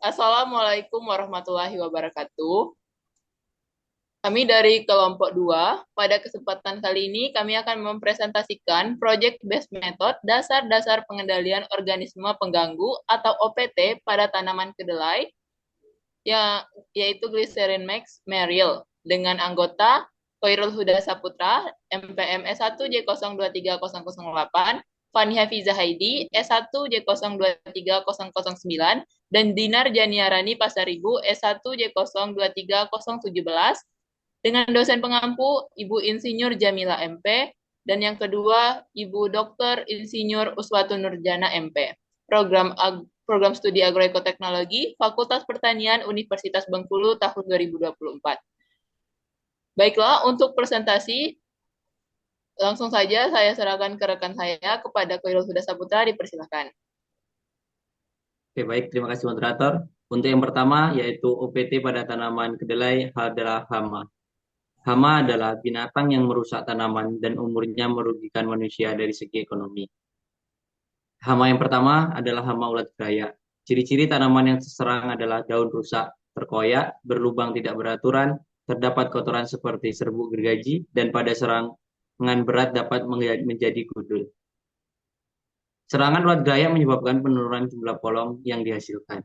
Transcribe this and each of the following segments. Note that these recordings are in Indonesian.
Assalamualaikum warahmatullahi wabarakatuh. Kami dari kelompok 2. Pada kesempatan kali ini kami akan mempresentasikan Project Based Method Dasar-Dasar Pengendalian Organisme Pengganggu atau OPT pada tanaman kedelai, yaitu Glycerin Max Merrill dengan anggota Khairul Huda Saputra, MPM S1J023008, Fani Hafiza Haidi, S1J023009, dan Dinar Janiarani Pasaribu, S1J023017, dengan dosen pengampu Ibu Insinyur Jamila MP, dan yang kedua Ibu Dr. Insinyur Uswatun Nurjana MP. Program Studi Agroekoteknologi, Fakultas Pertanian Universitas Bengkulu tahun 2024. Baiklah, untuk presentasi, langsung saja saya serahkan ke rekan saya, kepada Khairul Huda Saputra, dipersilakan. Oke, baik. Terima kasih, moderator. Untuk yang pertama, yaitu OPT pada tanaman kedelai adalah hama. Hama adalah binatang yang merusak tanaman dan umurnya merugikan manusia dari segi ekonomi. Hama yang pertama adalah hama ulat geraya. Ciri-ciri tanaman yang terserang adalah daun rusak, terkoyak, berlubang tidak beraturan, terdapat kotoran seperti serbuk gergaji, dan pada serangan berat dapat menjadi gundul. Serangan ulat geraya menyebabkan penurunan jumlah polong yang dihasilkan.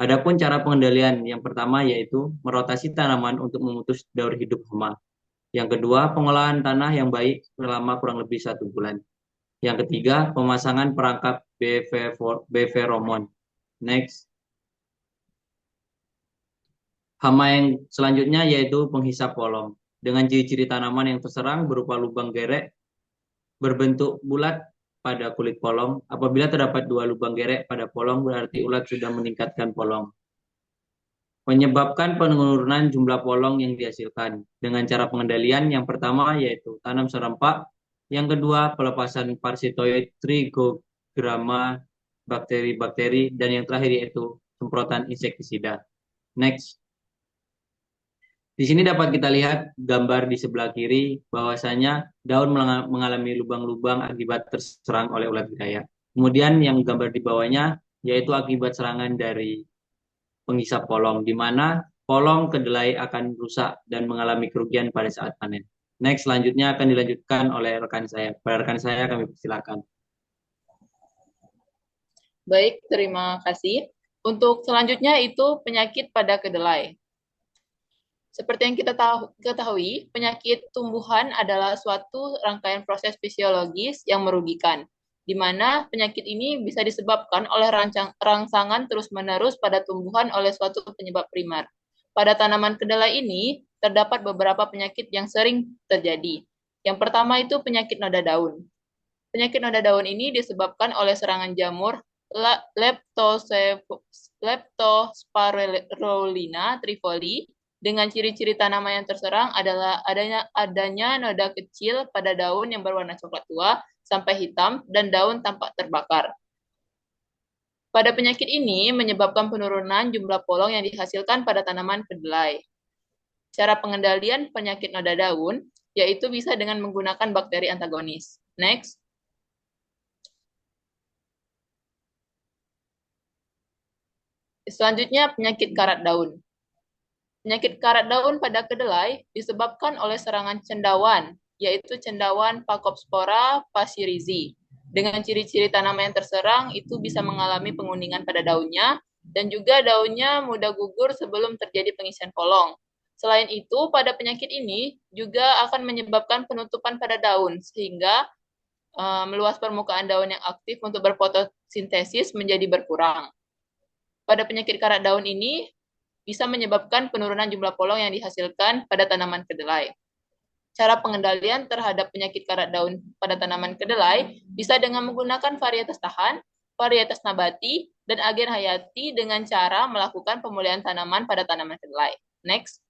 Adapun cara pengendalian yang pertama yaitu merotasi tanaman untuk memutus daur hidup hama. Yang kedua, pengolahan tanah yang baik selama kurang lebih 1 bulan. Yang ketiga, pemasangan perangkap beferomon. Next. Hama yang selanjutnya yaitu penghisap polong. Dengan ciri-ciri tanaman yang terserang berupa lubang gerek berbentuk bulat pada kulit polong. Apabila terdapat 2 lubang gerek pada polong, berarti ulat sudah meningkatkan polong. Menyebabkan penurunan jumlah polong yang dihasilkan. Dengan cara pengendalian yang pertama yaitu tanam serempak, yang kedua pelepasan parsitoid trigograma bakteri-bakteri, dan yang terakhir yaitu semprotan insektisida. Next. Di sini dapat kita lihat gambar di sebelah kiri bahwasanya daun mengalami lubang-lubang akibat terserang oleh ulat geraya. Kemudian yang gambar di bawahnya yaitu akibat serangan dari penghisap polong, di mana polong kedelai akan rusak dan mengalami kerugian pada saat panen. Next, selanjutnya akan dilanjutkan oleh rekan saya. Pada rekan saya kami persilakan. Baik, terima kasih. Untuk selanjutnya itu penyakit pada kedelai. Seperti yang kita ketahui, penyakit tumbuhan adalah suatu rangkaian proses fisiologis yang merugikan, di mana penyakit ini bisa disebabkan oleh rangsangan terus-menerus pada tumbuhan oleh suatu penyebab primer. Pada tanaman kedelai ini, terdapat beberapa penyakit yang sering terjadi. Yang pertama itu penyakit noda daun. Penyakit noda daun ini disebabkan oleh serangan jamur Leptospirulina trifoli, dengan ciri-ciri tanaman yang terserang adalah adanya noda kecil pada daun yang berwarna coklat tua sampai hitam dan daun tampak terbakar. Pada penyakit ini menyebabkan penurunan jumlah polong yang dihasilkan pada tanaman kedelai. Cara pengendalian penyakit noda daun yaitu bisa dengan menggunakan bakteri antagonis. Next. Selanjutnya penyakit karat daun. Penyakit karat daun pada kedelai disebabkan oleh serangan cendawan, yaitu cendawan Phacopspora pasirizi. Dengan ciri-ciri tanaman yang terserang, itu bisa mengalami penguningan pada daunnya, dan juga daunnya mudah gugur sebelum terjadi pengisian polong. Selain itu, pada penyakit ini juga akan menyebabkan penutupan pada daun, sehingga meluas permukaan daun yang aktif untuk berfotosintesis menjadi berkurang. Pada penyakit karat daun ini, bisa menyebabkan penurunan jumlah polong yang dihasilkan pada tanaman kedelai. Cara pengendalian terhadap penyakit karat daun pada tanaman kedelai bisa dengan menggunakan varietas tahan, varietas nabati, dan agen hayati dengan cara melakukan pemulihan tanaman pada tanaman kedelai. Next.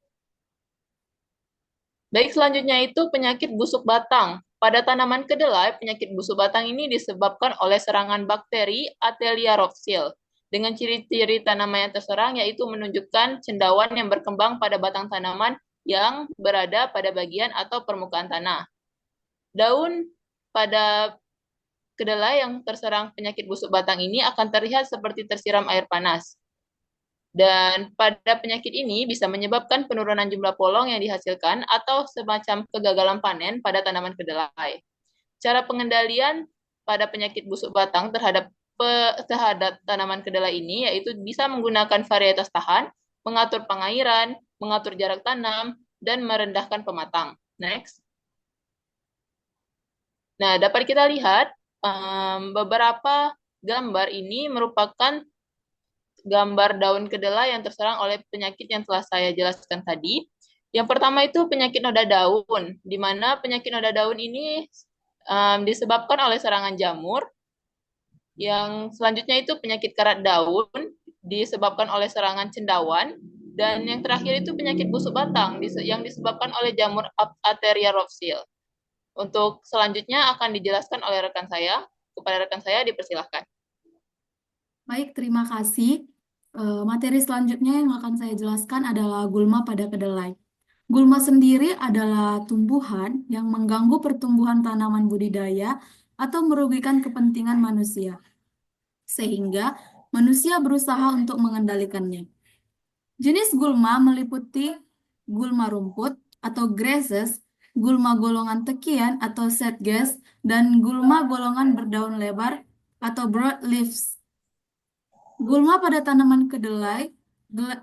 Baik, selanjutnya itu penyakit busuk batang. Pada tanaman kedelai, penyakit busuk batang ini disebabkan oleh serangan bakteri Atelia rhoxil, dengan ciri-ciri tanaman yang terserang yaitu menunjukkan cendawan yang berkembang pada batang tanaman yang berada pada bagian atau permukaan tanah. Daun pada kedelai yang terserang penyakit busuk batang ini akan terlihat seperti tersiram air panas. Dan pada penyakit ini bisa menyebabkan penurunan jumlah polong yang dihasilkan atau semacam kegagalan panen pada tanaman kedelai. Cara pengendalian pada penyakit busuk batang terhadap tanaman kedelai ini yaitu bisa menggunakan varietas tahan, mengatur pengairan, mengatur jarak tanam, dan merendahkan pematang. Next. Nah, dapat kita lihat beberapa gambar ini merupakan gambar daun kedelai yang terserang oleh penyakit yang telah saya jelaskan tadi. Yang pertama itu penyakit noda daun, di mana penyakit noda daun ini disebabkan oleh serangan jamur. Yang selanjutnya itu penyakit karat daun, disebabkan oleh serangan cendawan. Dan yang terakhir itu penyakit busuk batang, yang disebabkan oleh jamur Arteria rhopsil. Untuk selanjutnya akan dijelaskan oleh rekan saya. Kepada rekan saya dipersilahkan. Baik, terima kasih. Materi selanjutnya yang akan saya jelaskan adalah gulma pada kedelai. Gulma sendiri adalah tumbuhan yang mengganggu pertumbuhan tanaman budidaya atau merugikan kepentingan manusia, sehingga manusia berusaha untuk mengendalikannya. Jenis gulma meliputi gulma rumput atau grasses, gulma golongan tekian atau sedges, dan gulma golongan berdaun lebar atau broadleaves. Gulma pada tanaman kedelai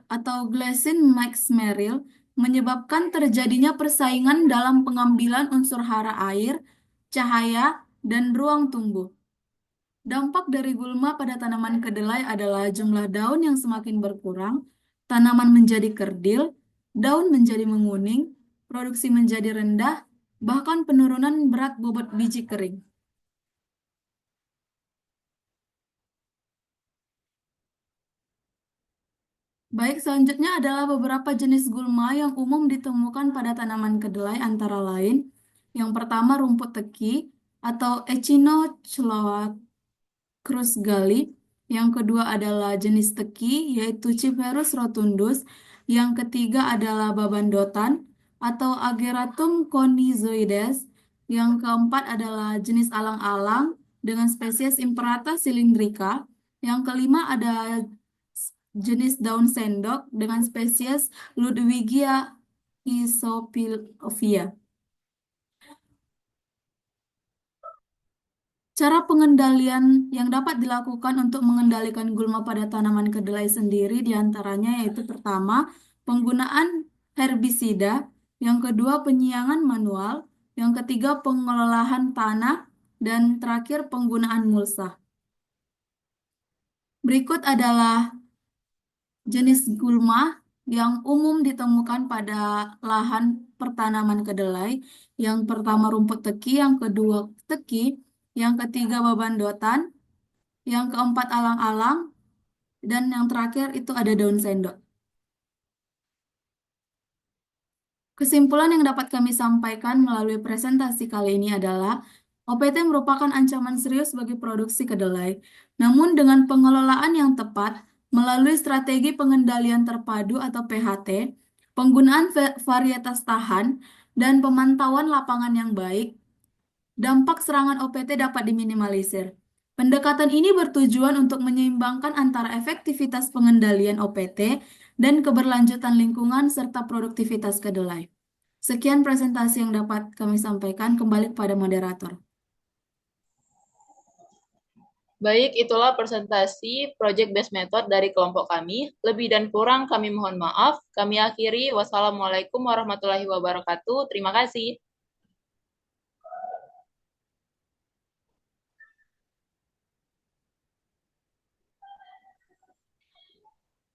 atau Glycine Maxmeryl menyebabkan terjadinya persaingan dalam pengambilan unsur hara air, cahaya, dan ruang tumbuh. Dampak dari gulma pada tanaman kedelai adalah jumlah daun yang semakin berkurang, tanaman menjadi kerdil, daun menjadi menguning, produksi menjadi rendah, bahkan penurunan berat bobot biji kering. Baik, selanjutnya adalah beberapa jenis gulma yang umum ditemukan pada tanaman kedelai antara lain. Yang pertama rumput teki atau Echinochloa crusgali. Yang kedua adalah jenis teki yaitu Cyperus rotundus. Yang ketiga adalah babandotan atau Ageratum conizoides. Yang keempat adalah jenis alang-alang dengan spesies Imperata cylindrica. Yang kelima ada jenis daun sendok dengan spesies Ludwigia isopilvia. Cara pengendalian yang dapat dilakukan untuk mengendalikan gulma pada tanaman kedelai sendiri diantaranya yaitu pertama, penggunaan herbisida, yang kedua penyiangan manual, yang ketiga pengelolaan tanah, dan terakhir penggunaan mulsa. Berikut adalah jenis gulma yang umum ditemukan pada lahan pertanaman kedelai. Yang pertama rumput teki, yang kedua teki, yang ketiga babandotan, yang keempat alang-alang, dan yang terakhir itu ada daun sendok. Kesimpulan yang dapat kami sampaikan melalui presentasi kali ini adalah OPT merupakan ancaman serius bagi produksi kedelai. Namun dengan pengelolaan yang tepat, melalui strategi pengendalian terpadu atau PHT, penggunaan varietas tahan, dan pemantauan lapangan yang baik, dampak serangan OPT dapat diminimalisir. Pendekatan ini bertujuan untuk menyeimbangkan antara efektivitas pengendalian OPT dan keberlanjutan lingkungan serta produktivitas kedelai. Sekian presentasi yang dapat kami sampaikan, kembali kepada moderator. Baik, itulah presentasi Project Based Method dari kelompok kami. Lebih dan kurang kami mohon maaf. Kami akhiri. Wassalamualaikum warahmatullahi wabarakatuh. Terima kasih.